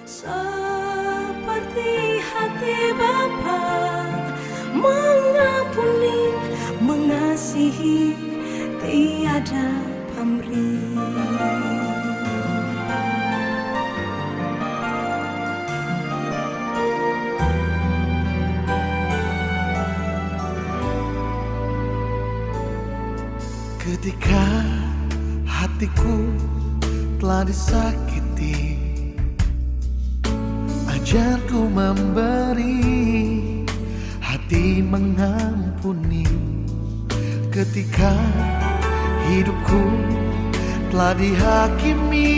seperti hati Bapa, mengampuni, mengasihi, tiada pamrih. Ketika hatiku telah disakiti, ajarku memberi, hati mengampuni. Ketika hidupku telah dihakimi,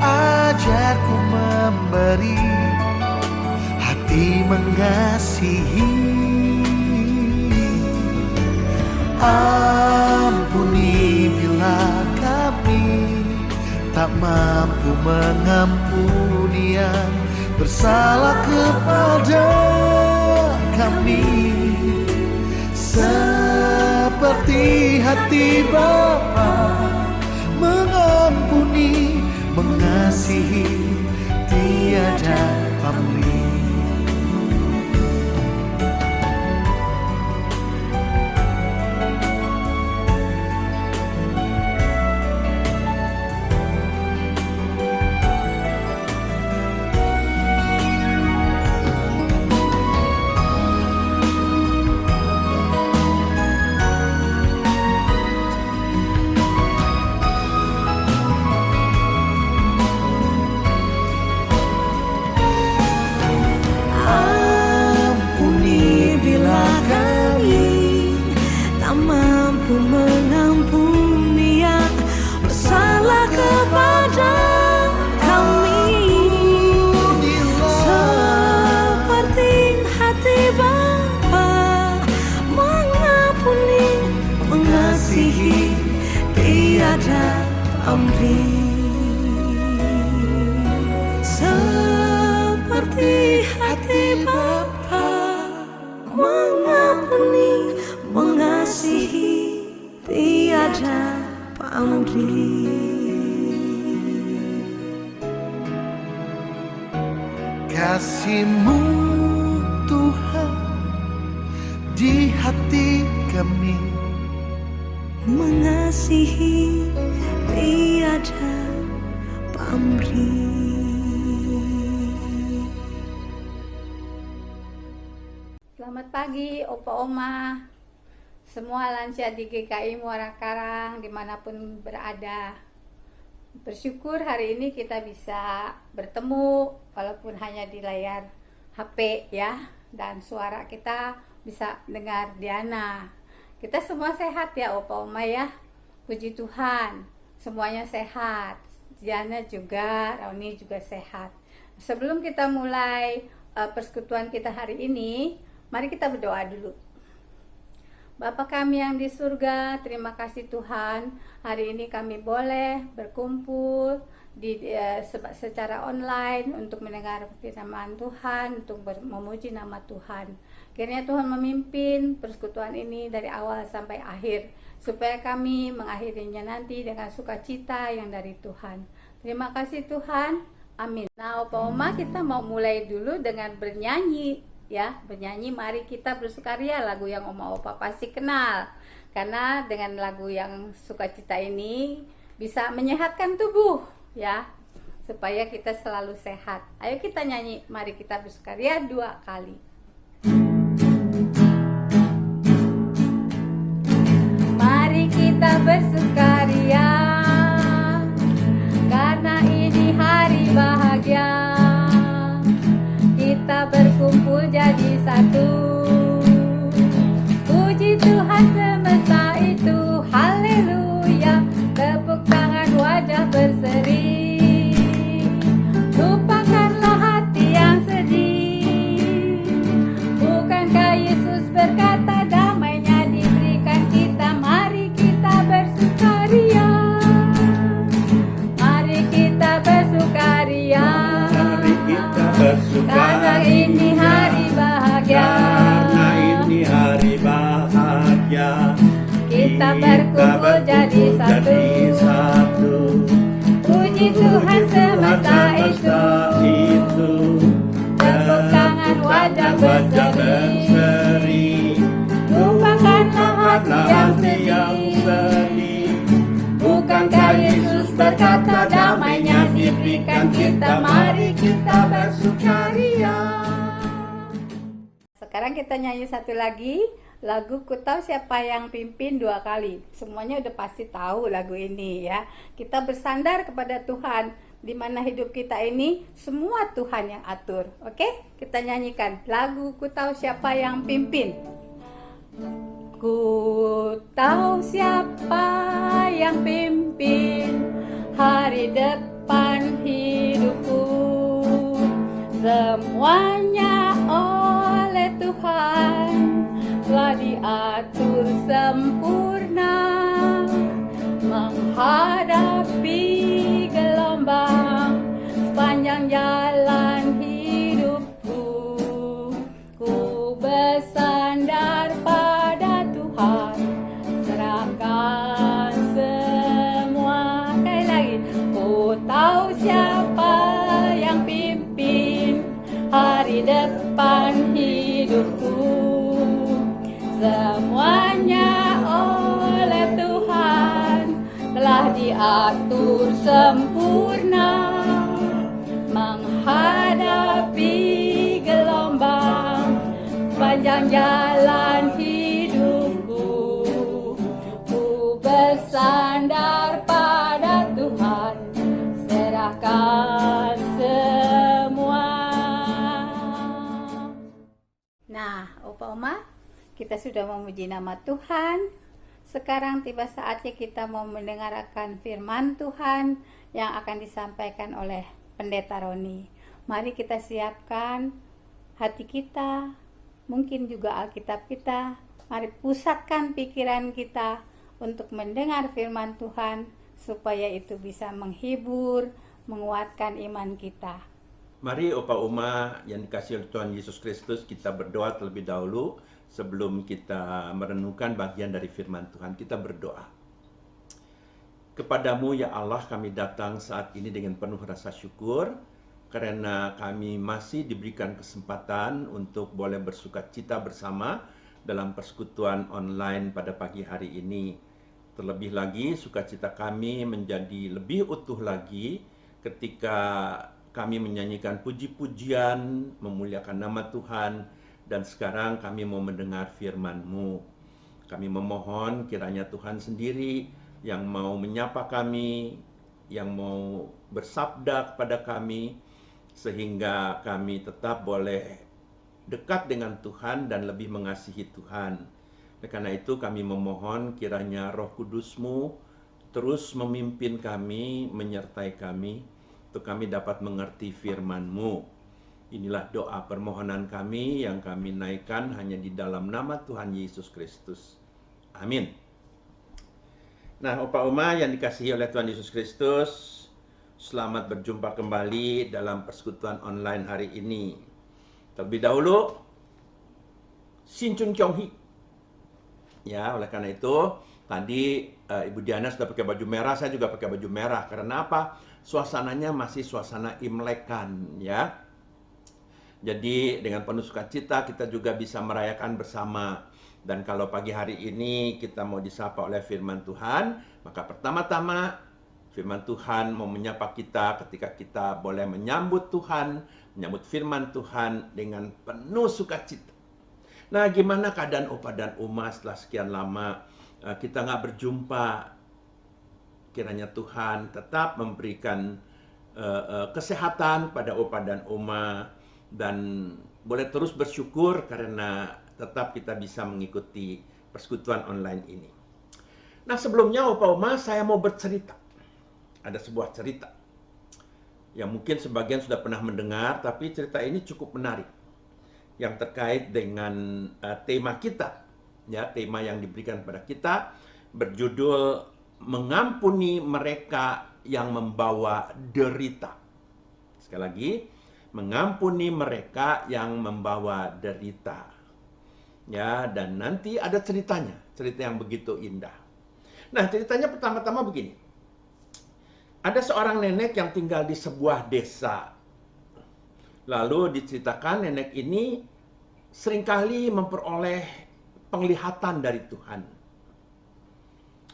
ajarku memberi, hati mengasihi. Ampuni bila kami tak mampu mengampuni yang bersalah kepada kami, seperti hati Bapa, mengampuni, mengasihi, tiada pamrih. Mengampuni yang bersalah kepada kami, seperti hati Bapa, mengampuni, mengasihi, tiada pamrih. Seperti hati Bapa, mengampuni, mengasihi, tiada pamrih. Kasih-Mu Tuhan di hati kami, mengasihi, tiada pamrih. Selamat pagi Opa Oma, semua lansia di GKI Muara Karang dimanapun berada. Bersyukur hari ini kita bisa bertemu walaupun hanya di layar HP ya, dan suara kita bisa dengar Diana. Kita semua sehat ya Opa Oma ya, puji Tuhan, semuanya sehat. Diana juga, Rauni juga sehat. Sebelum kita mulai persekutuan kita hari ini, mari kita berdoa dulu. Bapa kami yang di surga, terima kasih Tuhan, hari ini kami boleh berkumpul secara online untuk mendengar firman Tuhan, untuk memuji nama Tuhan. Kiranya Tuhan memimpin persekutuan ini dari awal sampai akhir, supaya kami mengakhirinya nanti dengan sukacita yang dari Tuhan. Terima kasih Tuhan, amin. Nah Opa Oma, kita mau mulai dulu dengan bernyanyi. Ya, bernyanyi Mari Kita Bersukaria, lagu yang Oma Opa pasti kenal. Karena dengan lagu yang sukacita ini bisa menyehatkan tubuh ya, supaya kita selalu sehat. Ayo kita nyanyi Mari Kita Bersukaria 2 kali. Mari kita bersukaria, karena ini hari bahagia. Kita berkumpul jadi satu, puji Tuhan semesta itu, haleluya. Tepuk tangan, wajah berseri, lupakanlah hati yang sedih. Bukankah Yesus berkata damainya diberikan kita? Mari kita bersukaria, mari kita bersukaria, karena ini hari bahagia. Karena ini hari bahagia, kita berkumpul jadi satu. Puji Tuhan semesta semesta itu, tepuk tangan wajah berseri, lupakanlah hati yang sedih. Bukankah Yesus berkata damainya diberikan kita, mari kita bersukaria. Sekarang kita nyanyi satu lagi, lagu Ku Tahu Siapa Yang Pimpin 2 kali. Semuanya udah pasti tahu lagu ini ya. Kita bersandar kepada Tuhan, di mana hidup kita ini semua Tuhan yang atur. Oke? Kita nyanyikan lagu Ku Tahu Siapa Yang Pimpin. Ku tahu siapa yang pimpin hari depan hidupku, semuanya oleh Tuhan telah diatur sempurna, menghadapi gelombang sepanjang jalan hidupku. Ku bersandar pada Tuhan, serahkan semua. Sekali lagi, ku tahu siapa yang pimpin hari depan hidupku, semuanya oleh Tuhan telah diatur sempurna, menghadapi gelombang sepanjang jalan hidupku. Ku bersandar pada Tuhan, serahkan semua. Nah, Opa Oma, kita sudah memuji nama Tuhan. Sekarang tiba saatnya kita mau mendengarkan firman Tuhan yang akan disampaikan oleh Pendeta Roni. Mari kita siapkan hati kita, mungkin juga Alkitab kita. Mari pusatkan pikiran kita untuk mendengar firman Tuhan, supaya itu bisa menghibur, menguatkan iman kita. Mari Opa Uma yang dikasihi oleh Tuhan Yesus Kristus, kita berdoa terlebih dahulu sebelum kita merenungkan bagian dari firman Tuhan. Kita berdoa. Kepadamu ya Allah, kami datang saat ini dengan penuh rasa syukur karena kami masih diberikan kesempatan untuk boleh bersukacita bersama dalam persekutuan online pada pagi hari ini. Terlebih lagi, sukacita kami menjadi lebih utuh lagi ketika kami menyanyikan puji-pujian, memuliakan nama Tuhan, dan sekarang kami mau mendengar firman-Mu. Kami memohon kiranya Tuhan sendiri yang mau menyapa kami, yang mau bersabda kepada kami, sehingga kami tetap boleh dekat dengan Tuhan dan lebih mengasihi Tuhan. Karena itu kami memohon kiranya Roh Kudus-Mu terus memimpin kami, menyertai kami, untuk kami dapat mengerti firman-Mu. Inilah doa permohonan kami yang kami naikkan hanya di dalam nama Tuhan Yesus Kristus. Amin. Nah, Opa Oma yang dikasihi oleh Tuhan Yesus Kristus, selamat berjumpa kembali dalam persekutuan online hari ini. Terlebih dahulu, Sin Chun Kyong Hee. Ya, oleh karena itu, tadi Ibu Diana sudah pakai baju merah, saya juga pakai baju merah. Karena apa? Suasananya masih suasana Imlekan, ya. Jadi dengan penuh sukacita kita juga bisa merayakan bersama. Dan kalau pagi hari ini kita mau disapa oleh firman Tuhan, maka pertama-tama firman Tuhan mau menyapa kita ketika kita boleh menyambut Tuhan, menyambut firman Tuhan dengan penuh sukacita. Nah, gimana keadaan Opa dan Uma setelah sekian lama kita nggak berjumpa? Kiranya Tuhan tetap memberikan kesehatan pada Opa dan Uma, dan boleh terus bersyukur karena tetap kita bisa mengikuti persekutuan online ini. Nah, sebelumnya Opa Uma, saya mau bercerita. Ada sebuah cerita yang mungkin sebagian sudah pernah mendengar, tapi cerita ini cukup menarik, yang terkait dengan tema kita, ya, tema yang diberikan kepada kita berjudul mengampuni mereka yang membawa derita. Sekali lagi, mengampuni mereka yang membawa derita. Ya, dan nanti ada ceritanya, cerita yang begitu indah. Nah, ceritanya pertama-tama begini. Ada seorang nenek yang tinggal di sebuah desa. Lalu diceritakan nenek ini seringkali memperoleh penglihatan dari Tuhan.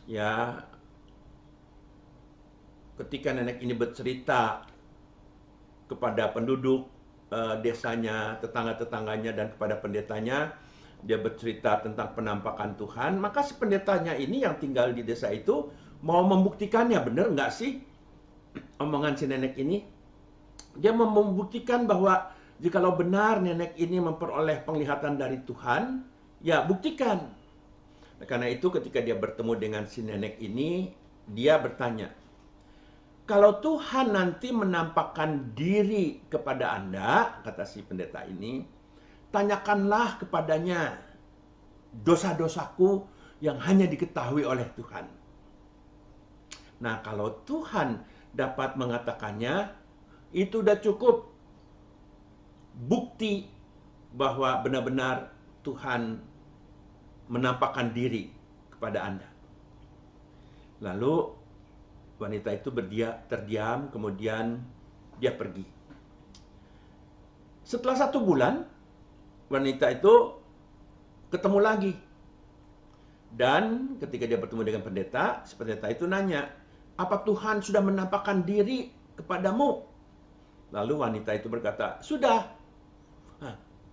Ya, ketika nenek ini bercerita kepada penduduk desanya, tetangga-tetangganya, dan kepada pendetanya, dia bercerita tentang penampakan Tuhan, maka si pendetanya ini yang tinggal di desa itu mau membuktikannya, benar nggak sih omongan si nenek ini? Dia mau membuktikan bahwa jikalau benar nenek ini memperoleh penglihatan dari Tuhan, ya buktikan. Nah, karena itu ketika dia bertemu dengan si nenek ini, dia bertanya, kalau Tuhan nanti menampakkan diri kepada Anda, kata si pendeta ini, tanyakanlah kepadanya dosa-dosaku yang hanya diketahui oleh Tuhan. Nah, kalau Tuhan dapat mengatakannya, itu sudah cukup bukti bahwa benar-benar Tuhan menampakkan diri kepada Anda. Lalu wanita itu terdiam, kemudian dia pergi. Setelah 1 bulan, wanita itu ketemu lagi. Dan ketika dia bertemu dengan pendeta, si pendeta itu nanya, apa Tuhan sudah menampakkan diri kepadamu? Lalu wanita itu berkata, sudah.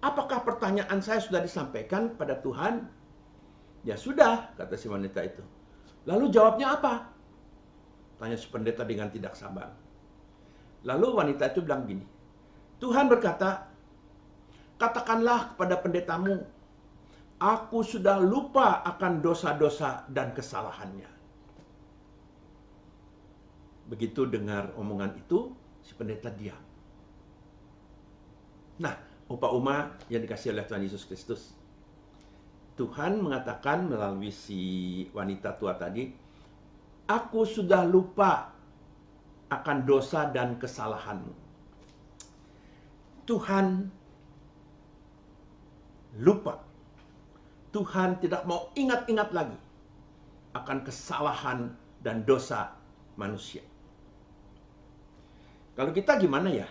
Apakah pertanyaan saya sudah disampaikan pada Tuhan? Ya sudah, kata si wanita itu. Lalu jawabnya apa? Tanya si pendeta dengan tidak sabar. Lalu wanita itu bilang gini, Tuhan berkata, katakanlah kepada pendetamu, aku sudah lupa akan dosa-dosa dan kesalahannya. Begitu dengar omongan itu, si pendeta diam. Nah, Opa Uma yang dikasihi oleh Tuhan Yesus Kristus, Tuhan mengatakan melalui si wanita tua tadi, aku sudah lupa akan dosa dan kesalahanmu. Tuhan lupa. Tuhan tidak mau ingat-ingat lagi akan kesalahan dan dosa manusia. Kalau kita gimana ya?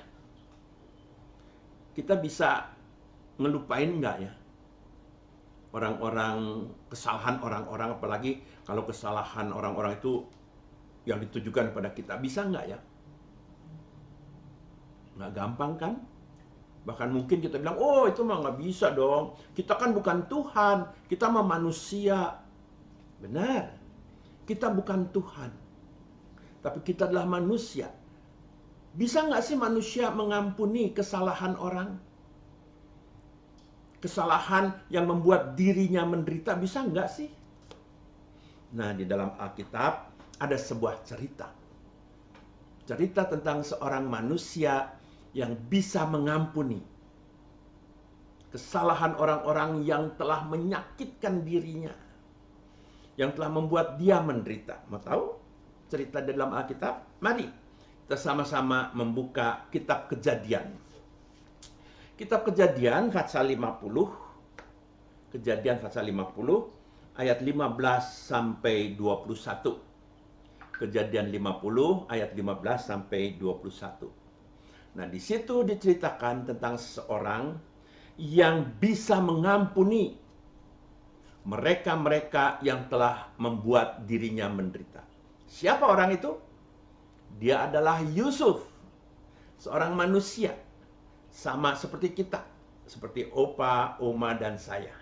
Kita bisa ngelupain nggak ya? Orang-orang, kesalahan orang-orang, apalagi kalau kesalahan orang-orang itu yang ditujukan pada kita, bisa nggak ya? Nggak gampang kan? Bahkan mungkin kita bilang, oh itu mah nggak bisa dong, kita kan bukan Tuhan, kita mah manusia. Benar, kita bukan Tuhan, tapi kita adalah manusia. Bisa nggak sih manusia mengampuni kesalahan orang? Kesalahan yang membuat dirinya menderita, bisa nggak sih? Nah, di dalam Alkitab ada sebuah cerita. Cerita tentang seorang manusia yang bisa mengampuni kesalahan orang-orang yang telah menyakitkan dirinya, yang telah membuat dia menderita. Mau tahu cerita di dalam Alkitab? Mari kita sama-sama membuka kitab Kejadian. Kitab Kejadian pasal 50, Kejadian pasal 50, ayat 15 sampai 21. Kejadian 50, ayat 15 sampai 21. Nah, di situ diceritakan tentang seseorang yang bisa mengampuni mereka-mereka yang telah membuat dirinya menderita. Siapa orang itu? Dia adalah Yusuf, seorang manusia. Sama seperti kita, seperti Opa, Oma, dan saya.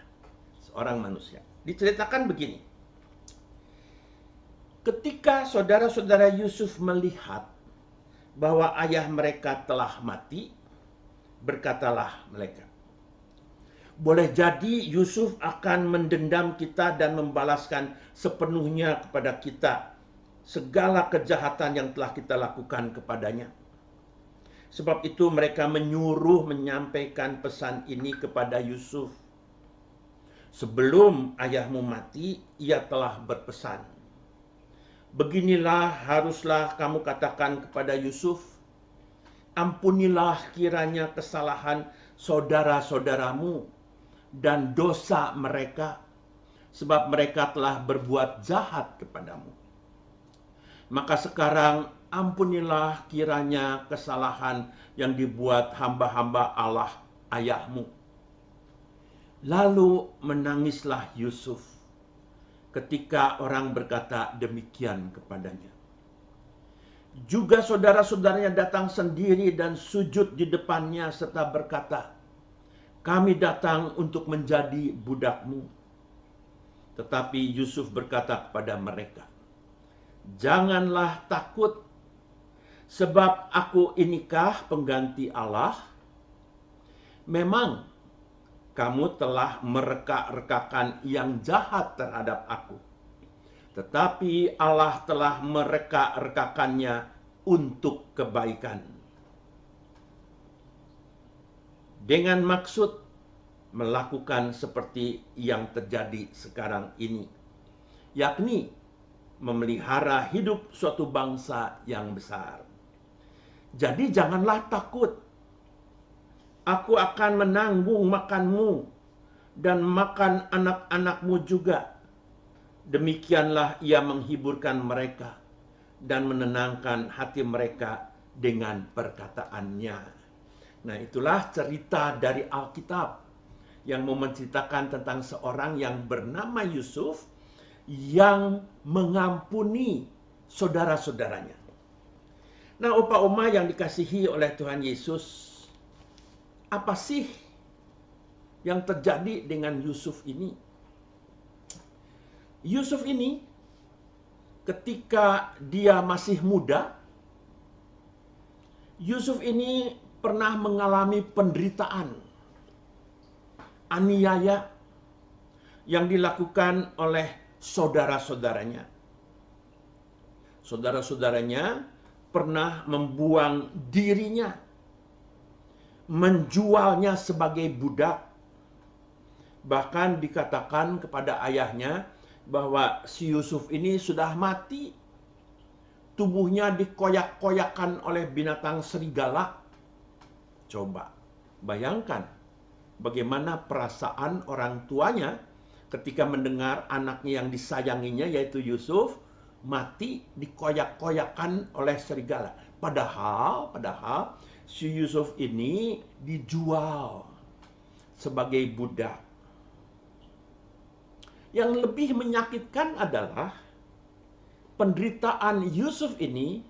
Seorang manusia. Diceritakan begini. Ketika saudara-saudara Yusuf melihat bahwa ayah mereka telah mati, berkatalah mereka, boleh jadi Yusuf akan mendendam kita dan membalaskan sepenuhnya kepada kita segala kejahatan yang telah kita lakukan kepadanya. Sebab itu mereka menyuruh menyampaikan pesan ini kepada Yusuf. Sebelum ayahmu mati, ia telah berpesan. Beginilah haruslah kamu katakan kepada Yusuf, ampunilah kiranya kesalahan saudara-saudaramu dan dosa mereka, sebab mereka telah berbuat jahat kepadamu. Maka sekarang ampunilah kiranya kesalahan yang dibuat hamba-hamba Allah ayahmu. Lalu menangislah Yusuf ketika orang berkata demikian kepadanya. Juga saudara-saudaranya datang sendiri dan sujud di depannya serta berkata, kami datang untuk menjadi budakmu. Tetapi Yusuf berkata kepada mereka, janganlah takut, sebab aku inikah pengganti Allah? Memang kamu telah mereka-rekakan yang jahat terhadap aku, tetapi Allah telah mereka-rekakannya untuk kebaikan, dengan maksud melakukan seperti yang terjadi sekarang ini, yakni memelihara hidup suatu bangsa yang besar. Jadi janganlah takut. Aku akan menanggung makanmu dan makan anak-anakmu juga. Demikianlah ia menghiburkan mereka dan menenangkan hati mereka dengan perkataannya. Nah, itulah cerita dari Alkitab yang mau menceritakan tentang seorang yang bernama Yusuf yang mengampuni saudara-saudaranya. Nah, opa oma yang dikasihi oleh Tuhan Yesus, apa sih yang terjadi dengan Yusuf ini? Yusuf ini ketika dia masih muda, Yusuf ini pernah mengalami penderitaan, aniaya yang dilakukan oleh saudara-saudaranya. Saudara-saudaranya pernah membuang dirinya, menjualnya sebagai budak. Bahkan dikatakan kepada ayahnya bahwa si Yusuf ini sudah mati. Tubuhnya dikoyak-koyakan oleh binatang serigala. Coba bayangkan bagaimana perasaan orang tuanya ketika mendengar anaknya yang disayanginya yaitu Yusuf mati dikoyak-koyakan oleh serigala. Padahal si Yusuf ini dijual sebagai budak. Yang lebih menyakitkan adalah penderitaan Yusuf ini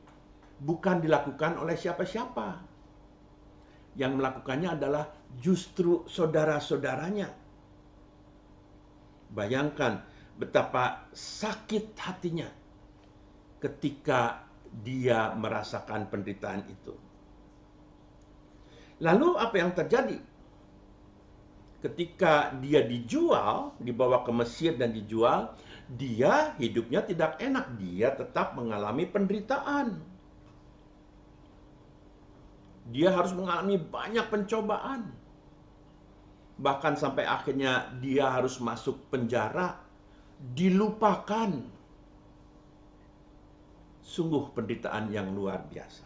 bukan dilakukan oleh siapa-siapa. Yang melakukannya adalah justru saudara-saudaranya. Bayangkan betapa sakit hatinya ketika dia merasakan penderitaan itu. Lalu apa yang terjadi? Ketika dia dijual, dibawa ke Mesir dan dijual, dia hidupnya tidak enak. Dia tetap mengalami penderitaan. Dia harus mengalami banyak pencobaan. Bahkan sampai akhirnya dia harus masuk penjara, dilupakan. Sungguh penderitaan yang luar biasa.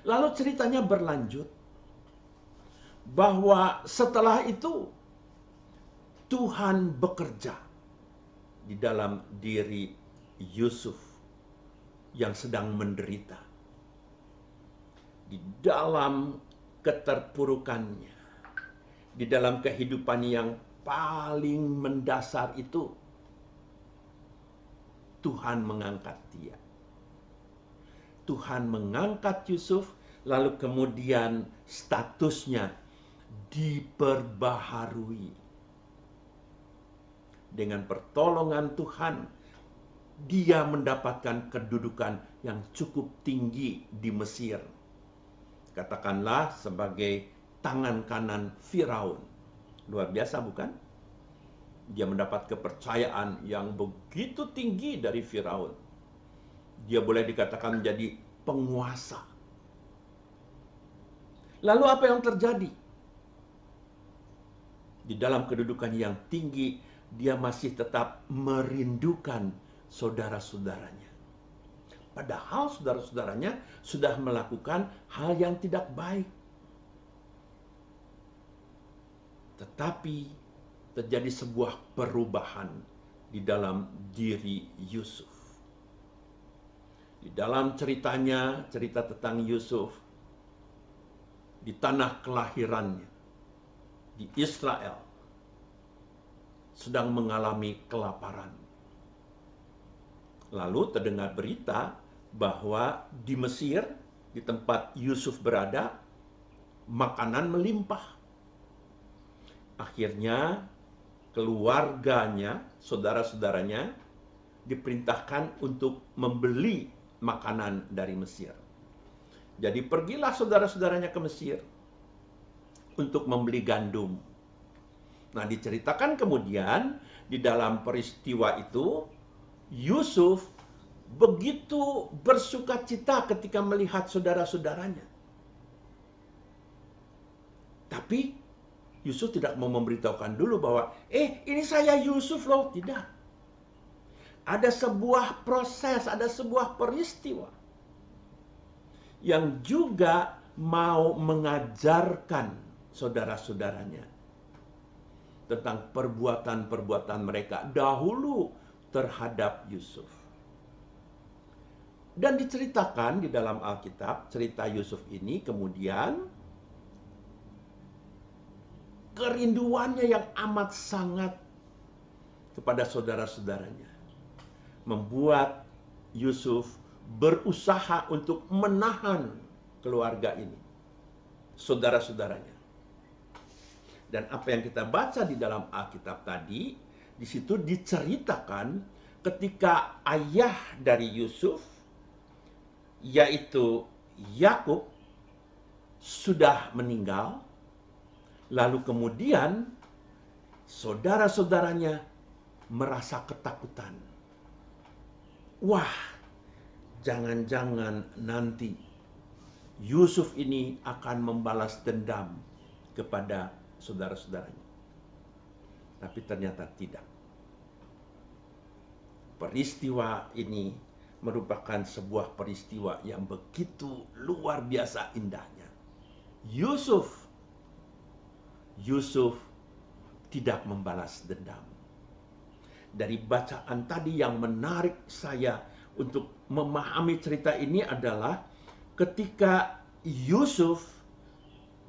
Lalu ceritanya berlanjut bahwa setelah itu Tuhan bekerja di dalam diri Yusuf yang sedang menderita. Di dalam keterpurukannya, di dalam kehidupan yang paling mendasar itu, Tuhan mengangkat dia. Tuhan mengangkat Yusuf, lalu kemudian statusnya diperbaharui. Dengan pertolongan Tuhan, dia mendapatkan kedudukan yang cukup tinggi di Mesir. Katakanlah sebagai tangan kanan Firaun. Luar biasa bukan? Dia mendapat kepercayaan yang begitu tinggi dari Firaun. Dia boleh dikatakan menjadi penguasa. Lalu apa yang terjadi? Di dalam kedudukan yang tinggi, dia masih tetap merindukan saudara-saudaranya. Padahal saudara-saudaranya sudah melakukan hal yang tidak baik. Tetapi terjadi sebuah perubahan di dalam diri Yusuf. Di dalam ceritanya, cerita tentang Yusuf di tanah kelahirannya, di Israel, sedang mengalami kelaparan. Lalu terdengar berita bahwa di Mesir, di tempat Yusuf berada, makanan melimpah. Akhirnya keluarganya, saudara-saudaranya diperintahkan untuk membeli makanan dari Mesir. Jadi pergilah saudara-saudaranya ke Mesir untuk membeli gandum. Nah, diceritakan kemudian di dalam peristiwa itu, Yusuf begitu bersukacita ketika melihat saudara-saudaranya. Tapi Yusuf tidak mau memberitahukan dulu bahwa, ini saya Yusuf loh. Tidak. Ada sebuah proses, ada sebuah peristiwa yang juga mau mengajarkan saudara-saudaranya tentang perbuatan-perbuatan mereka dahulu terhadap Yusuf. Dan diceritakan di dalam Alkitab, cerita Yusuf ini kemudian kerinduannya yang amat sangat kepada saudara-saudaranya membuat Yusuf berusaha untuk menahan keluarga ini, saudara-saudaranya. Dan apa yang kita baca di dalam Alkitab tadi, di situ diceritakan ketika ayah dari Yusuf, yaitu Yakub, sudah meninggal, lalu kemudian saudara-saudaranya merasa ketakutan. Wah, jangan-jangan nanti Yusuf ini akan membalas dendam kepada saudara-saudaranya. Tapi ternyata tidak. Peristiwa ini merupakan sebuah peristiwa yang begitu luar biasa indahnya. Yusuf tidak membalas dendam. Dari bacaan tadi yang menarik saya untuk memahami cerita ini adalah ketika Yusuf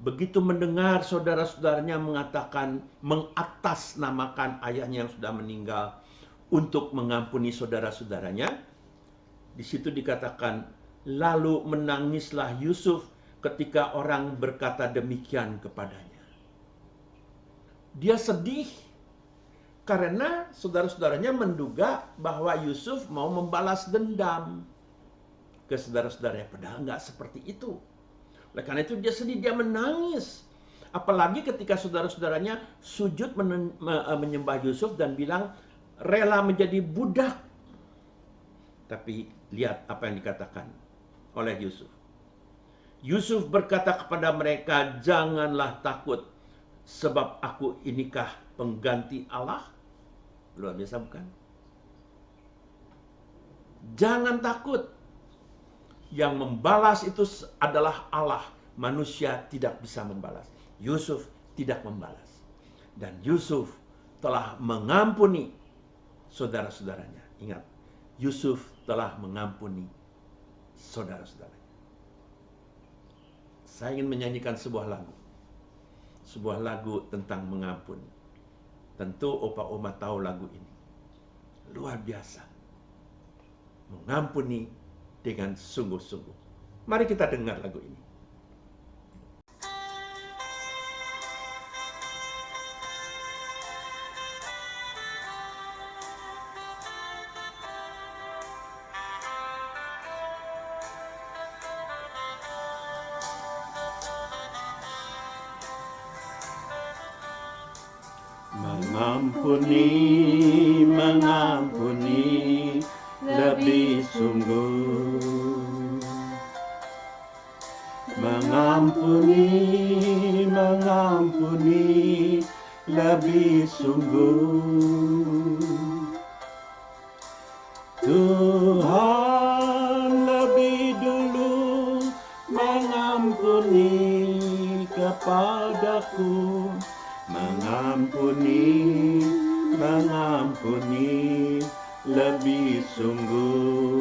begitu mendengar saudara-saudaranya mengatakan, mengatasnamakan ayahnya yang sudah meninggal untuk mengampuni saudara-saudaranya, di situ dikatakan, lalu menangislah Yusuf ketika orang berkata demikian kepadanya. Dia sedih karena saudara-saudaranya menduga bahwa Yusuf mau membalas dendam ke saudara-saudaranya. Padahal nggak seperti itu. Oleh karena itu dia sedih, dia menangis. Apalagi ketika saudara-saudaranya sujud menyembah Yusuf dan bilang rela menjadi budak. Tapi lihat apa yang dikatakan oleh Yusuf. Yusuf berkata kepada mereka, janganlah takut, sebab aku inikah pengganti Allah. Luar biasa bukan? Jangan takut. Yang membalas itu adalah Allah. Manusia tidak bisa membalas. Yusuf tidak membalas. Dan Yusuf telah mengampuni saudara-saudaranya. Ingat, Yusuf telah mengampuni saudara-saudaranya. Saya ingin menyanyikan sebuah lagu. Sebuah lagu tentang mengampuni. Tentu opa-oma tahu lagu ini. Luar biasa. Mengampuni dengan sungguh-sungguh. Mari kita dengar lagu ini. Mengampuni, mengampuni, lebih sungguh. Mengampuni, mengampuni, lebih sungguh. Tuhan lebih dulu mengampuni kepadaku. Mengampuni, mengampuni, lebih sungguh.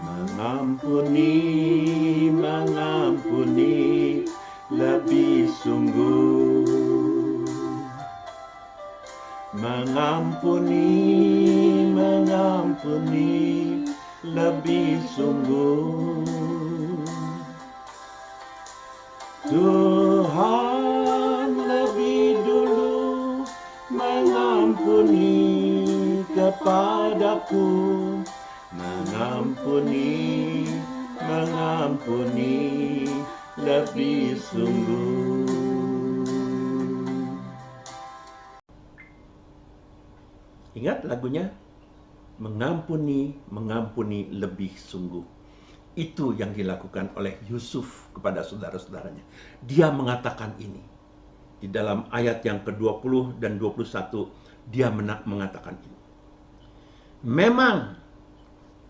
mengampuni, mengampuni lebih sungguh. Mengampuni, mengampuni lebih sungguh. Tuhan lebih dulu mengampuni kepadaku, mengampuni, mengampuni lebih sungguh. Ingat lagunya? Mengampuni, mengampuni lebih sungguh. Itu yang dilakukan oleh Yusuf kepada saudara-saudaranya. Dia mengatakan ini. Di dalam ayat yang ke-20 dan 21, dia mengatakan ini. Memang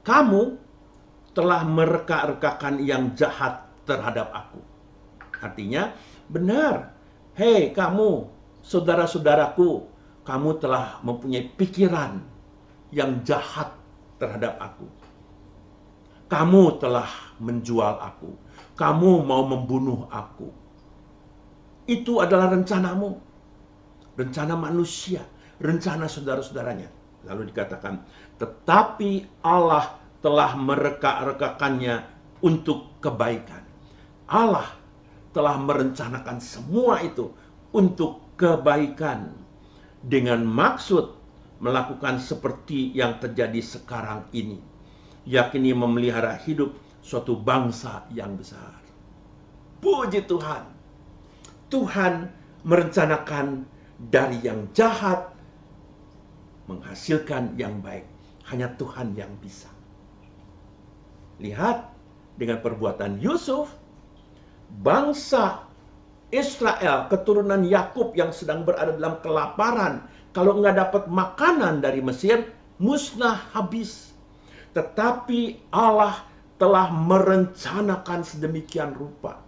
kamu telah mereka-rekakan yang jahat terhadap aku. Artinya, benar. Hei kamu, saudara-saudaraku, kamu telah mempunyai pikiran yang jahat terhadap aku. Kamu telah menjual aku. Kamu mau membunuh aku. Itu adalah rencanamu. Rencana manusia. Rencana saudara-saudaranya. Lalu dikatakan, tetapi Allah telah mereka-rekakannya untuk kebaikan. Allah telah merencanakan semua itu untuk kebaikan. Dengan maksud melakukan seperti yang terjadi sekarang ini, yakni memelihara hidup suatu bangsa yang besar. Puji Tuhan. Tuhan merencanakan dari yang jahat menghasilkan yang baik. Hanya Tuhan yang bisa. Lihat dengan perbuatan Yusuf, bangsa Israel, keturunan Yakub yang sedang berada dalam kelaparan, kalau nggak dapat makanan dari Mesir, musnah habis. Tetapi Allah telah merencanakan sedemikian rupa,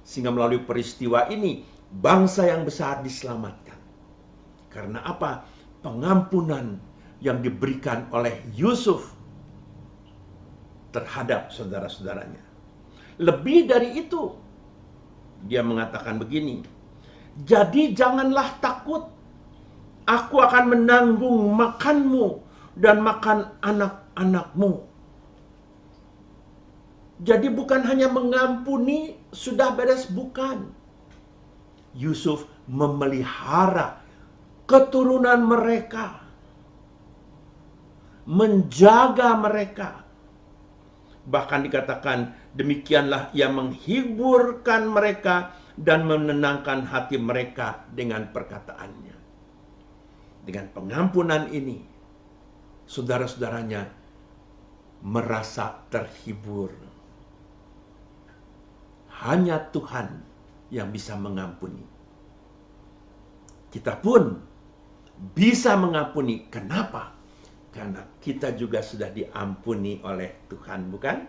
sehingga melalui peristiwa ini, bangsa yang besar diselamatkan. Karena apa? Pengampunan yang diberikan oleh Yusuf terhadap saudara-saudaranya. Lebih dari itu, dia mengatakan begini, jadi janganlah takut, aku akan menanggung makanmu dan makan anak-anakmu. Jadi bukan hanya mengampuni, sudah beres, bukan. Yusuf memelihara keturunan mereka, menjaga mereka. Bahkan dikatakan, demikianlah ia menghiburkan mereka dan menenangkan hati mereka dengan perkataannya. Dengan pengampunan ini, saudara-saudaranya merasa terhibur. Hanya Tuhan yang bisa mengampuni. Kita pun bisa mengampuni. Kenapa? Karena kita juga sudah diampuni oleh Tuhan, bukan?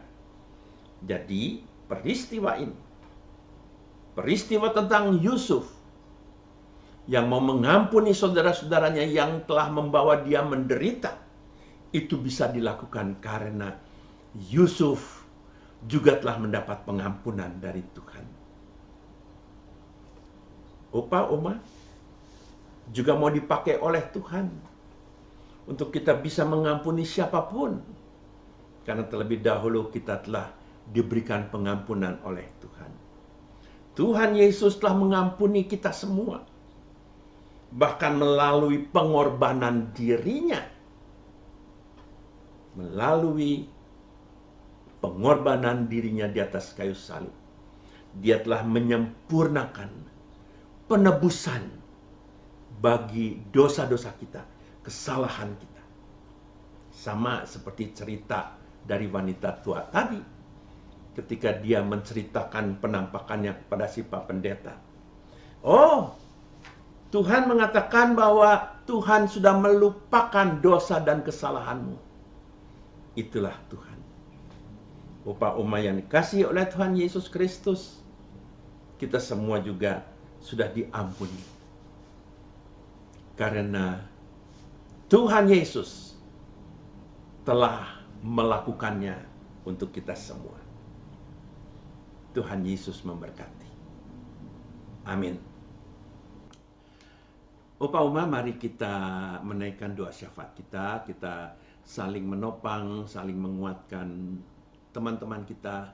Jadi, peristiwa ini, peristiwa tentang Yusuf yang mau mengampuni saudara-saudaranya yang telah membawa dia menderita, itu bisa dilakukan karena Yusuf juga telah mendapat pengampunan dari Tuhan. Opa, Oma, juga mau dipakai oleh Tuhan untuk kita bisa mengampuni siapapun. Karena terlebih dahulu kita telah diberikan pengampunan oleh Tuhan. Tuhan Yesus telah mengampuni kita semua. Bahkan melalui pengorbanan dirinya. Melalui pengorbanan dirinya di atas kayu salib, dia telah menyempurnakan penebusan bagi dosa-dosa kita, kesalahan kita. Sama seperti cerita dari wanita tua tadi, ketika dia menceritakan penampakannya kepada si Pak Pendeta. Oh, Tuhan mengatakan bahwa Tuhan sudah melupakan dosa dan kesalahanmu. Itulah Tuhan. Opa Oma yang dikasihi oleh Tuhan Yesus Kristus, kita semua juga sudah diampuni. Karena Tuhan Yesus telah melakukannya untuk kita semua. Tuhan Yesus memberkati. Amin. Opa Oma, mari kita menaikkan doa syafaat kita. Kita saling menopang, saling menguatkan teman-teman kita,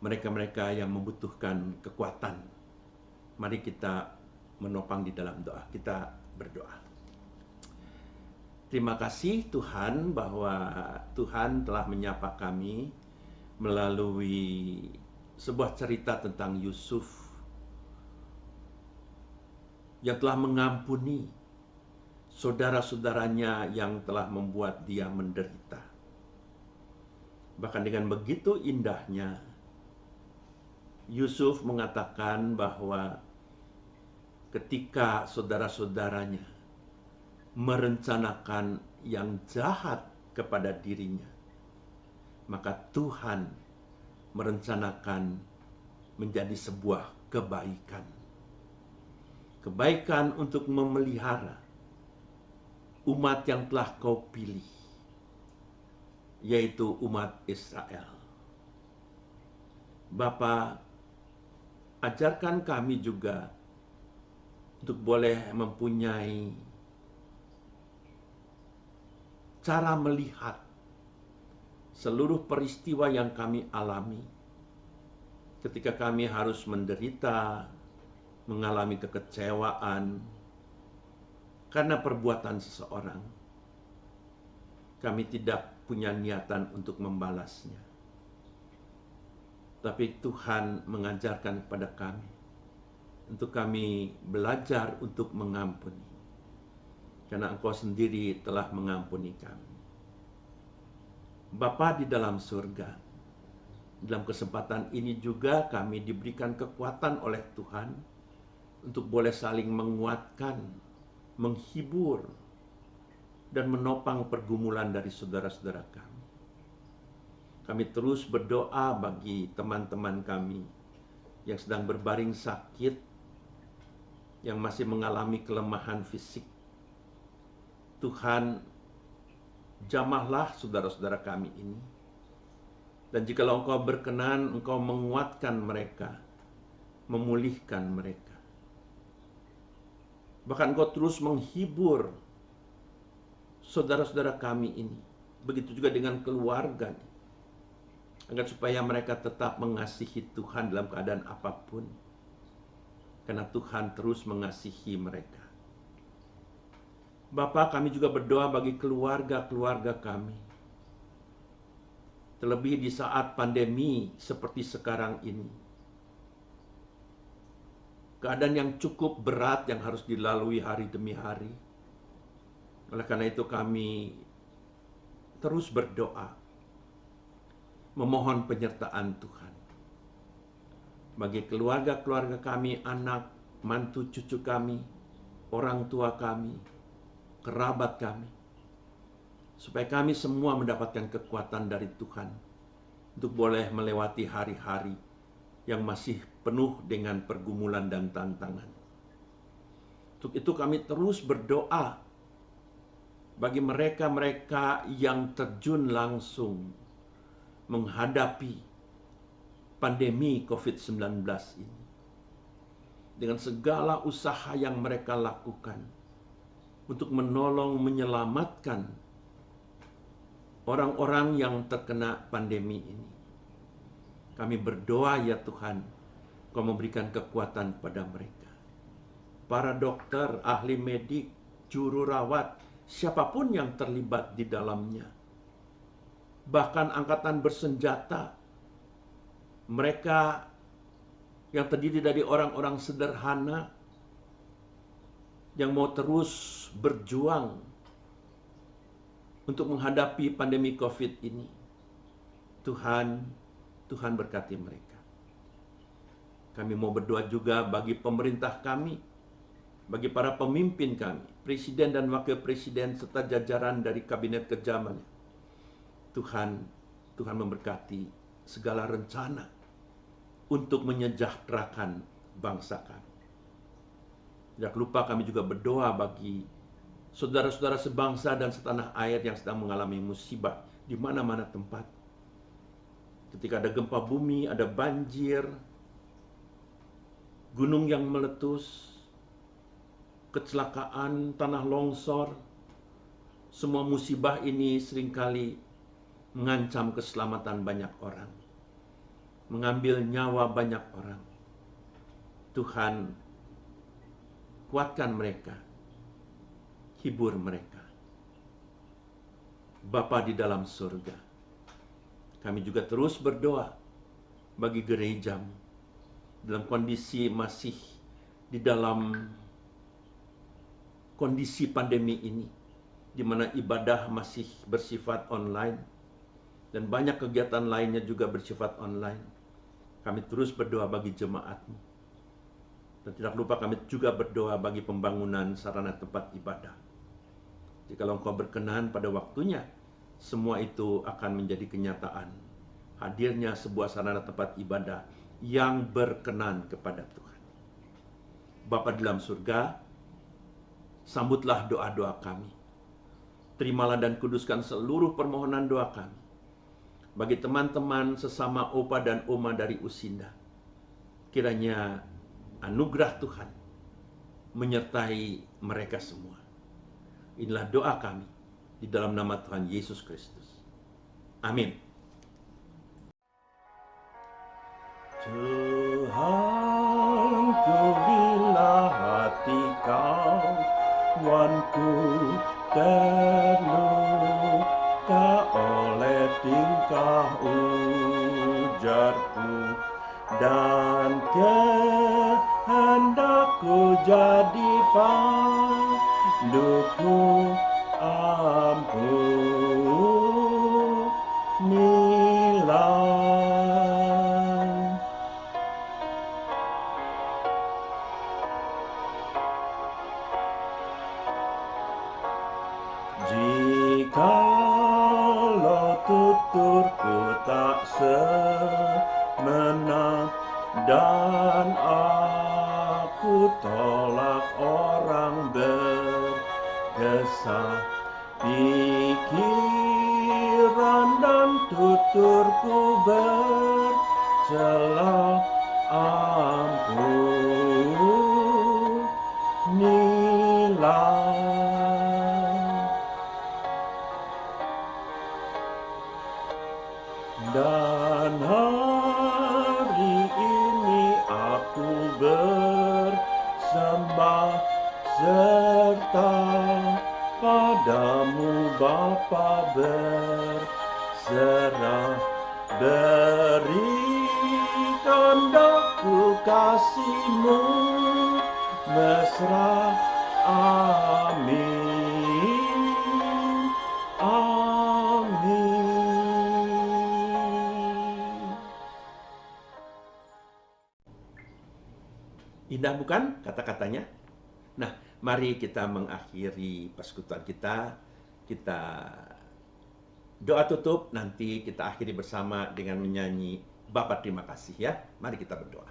mereka-mereka yang membutuhkan kekuatan. Mari kita menopang di dalam doa. Kita berdoa. Terima kasih Tuhan bahwa Tuhan telah menyapa kami melalui sebuah cerita tentang Yusuf yang telah mengampuni saudara-saudaranya yang telah membuat dia menderita. Bahkan dengan begitu indahnya, Yusuf mengatakan bahwa ketika saudara-saudaranya merencanakan yang jahat kepada dirinya, maka Tuhan merencanakan menjadi sebuah kebaikan. Kebaikan untuk memelihara umat yang telah Kau pilih, yaitu umat Israel. Bapa, ajarkan kami juga untuk boleh mempunyai cara melihat seluruh peristiwa yang kami alami ketika kami harus menderita, mengalami kekecewaan karena perbuatan seseorang. Kami tidak punya niatan untuk membalasnya. Tapi Tuhan mengajarkan kepada kami untuk kami belajar untuk mengampuni. Karena Engkau sendiri telah mengampuni kami. Bapa di dalam surga, dalam kesempatan ini juga kami diberikan kekuatan oleh Tuhan untuk boleh saling menguatkan, menghibur, dan menopang pergumulan dari saudara-saudara kami. Kami terus berdoa bagi teman-teman kami yang sedang berbaring sakit, yang masih mengalami kelemahan fisik. Tuhan, jamahlah saudara-saudara kami ini. Dan jikalau Engkau berkenan, Engkau menguatkan mereka, memulihkan mereka. Bahkan Engkau terus menghibur saudara-saudara kami ini. Begitu juga dengan keluarganya. Agar supaya mereka tetap mengasihi Tuhan dalam keadaan apapun. Karena Tuhan terus mengasihi mereka. Bapa, kami juga berdoa bagi keluarga-keluarga kami. Terlebih di saat pandemi seperti sekarang ini. Keadaan yang cukup berat yang harus dilalui hari demi hari. Oleh karena itu kami terus berdoa, memohon penyertaan Tuhan. Bagi keluarga-keluarga kami, anak, mantu, cucu kami, orang tua kami, kerabat kami, supaya kami semua mendapatkan kekuatan dari Tuhan untuk boleh melewati hari-hari yang masih penuh dengan pergumulan dan tantangan. Untuk itu kami terus berdoa bagi mereka-mereka yang terjun langsung menghadapi pandemi COVID-19 ini. Dengan segala usaha yang mereka lakukan untuk menolong, menyelamatkan orang-orang yang terkena pandemi ini. Kami berdoa ya Tuhan, Kau memberikan kekuatan pada mereka. Para dokter, ahli medik, juru rawat, siapapun yang terlibat di dalamnya. Bahkan angkatan bersenjata, mereka yang terdiri dari orang-orang sederhana, yang mau terus berjuang untuk menghadapi pandemi COVID ini. Tuhan berkati mereka. Kami mau berdoa juga bagi pemerintah kami, bagi para pemimpin kami, presiden dan wakil presiden serta jajaran dari kabinet kerjanya. Tuhan memberkati segala rencana untuk menyejahterakan bangsa kami. Tidak lupa kami juga berdoa bagi saudara-saudara sebangsa dan setanah air yang sedang mengalami musibah di mana-mana tempat. ketika ada gempa bumi, ada banjir, gunung yang meletus, kecelakaan, tanah longsor, semua musibah ini seringkali mengancam keselamatan banyak orang, mengambil nyawa banyak orang. Tuhan, kuatkan mereka, hibur mereka. Bapa di dalam surga, kami juga terus berdoa bagi gerejamu dalam kondisi masih di dalam kondisi pandemi ini, di mana ibadah masih bersifat online dan banyak kegiatan lainnya juga bersifat online. Kami terus berdoa bagi jemaatmu. Dan tidak lupa kami juga berdoa bagi pembangunan sarana tempat ibadah. Jikalau Engkau berkenan pada waktunya, semua itu akan menjadi kenyataan. Hadirnya sebuah sarana tempat ibadah yang berkenan kepada Tuhan. Bapa di dalam surga, sambutlah doa-doa kami. Terimalah dan kuduskan seluruh permohonan doa kami. Bagi teman-teman sesama opa dan oma dari Usinda, kiranya anugerah Tuhan menyertai mereka semua. Inilah doa kami di dalam nama Tuhan Yesus Kristus. Amin. Tuhanku, bila hati kau, wanku terluka oleh tingkah ujarku dan kehendakku jadi panduku, ampunilah. Jikalau tuturku tak semenang dan aku tolak orang berkesah, pikiran dan tuturku bercela, ampunilah. Dan hari ini aku bersembah serta padamu Bapa berserah, berikan daku kasih-Mu mesra, amin, amin. Indah bukan kata-katanya? Nah, mari kita mengakhiri persekutuan kita. Kita doa tutup, nanti kita akhiri bersama dengan menyanyi Bapa terima kasih ya. Mari kita berdoa.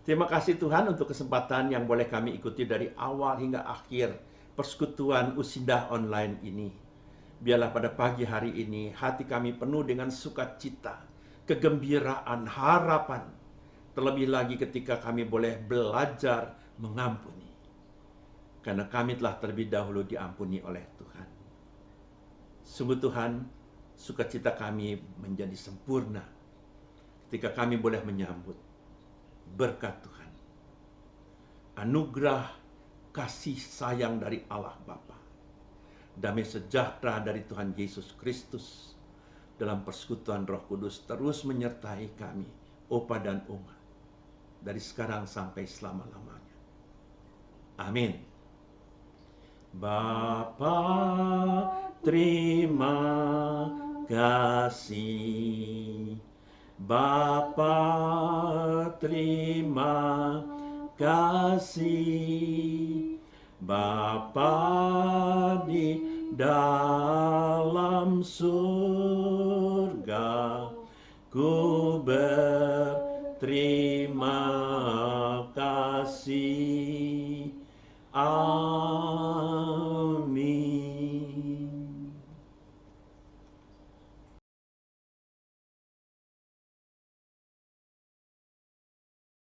Terima kasih Tuhan untuk kesempatan yang boleh kami ikuti dari awal hingga akhir persekutuan Usinda online ini. Biarlah pada pagi hari ini hati kami penuh dengan sukacita, kegembiraan, harapan. Terlebih lagi ketika kami boleh belajar mengampuni. Karena kami telah terlebih dahulu diampuni oleh Tuhan. Sungguh Tuhan, sukacita kami menjadi sempurna ketika kami boleh menyambut berkat Tuhan. Anugerah kasih sayang dari Allah Bapa, damai sejahtera dari Tuhan Yesus Kristus dalam persekutuan Roh Kudus terus menyertai kami, opa dan oma, dari sekarang sampai selama-lamanya. Amin. Bapa terima kasih, Bapa terima kasih, Bapa di dalam surga, ku berterima kasih.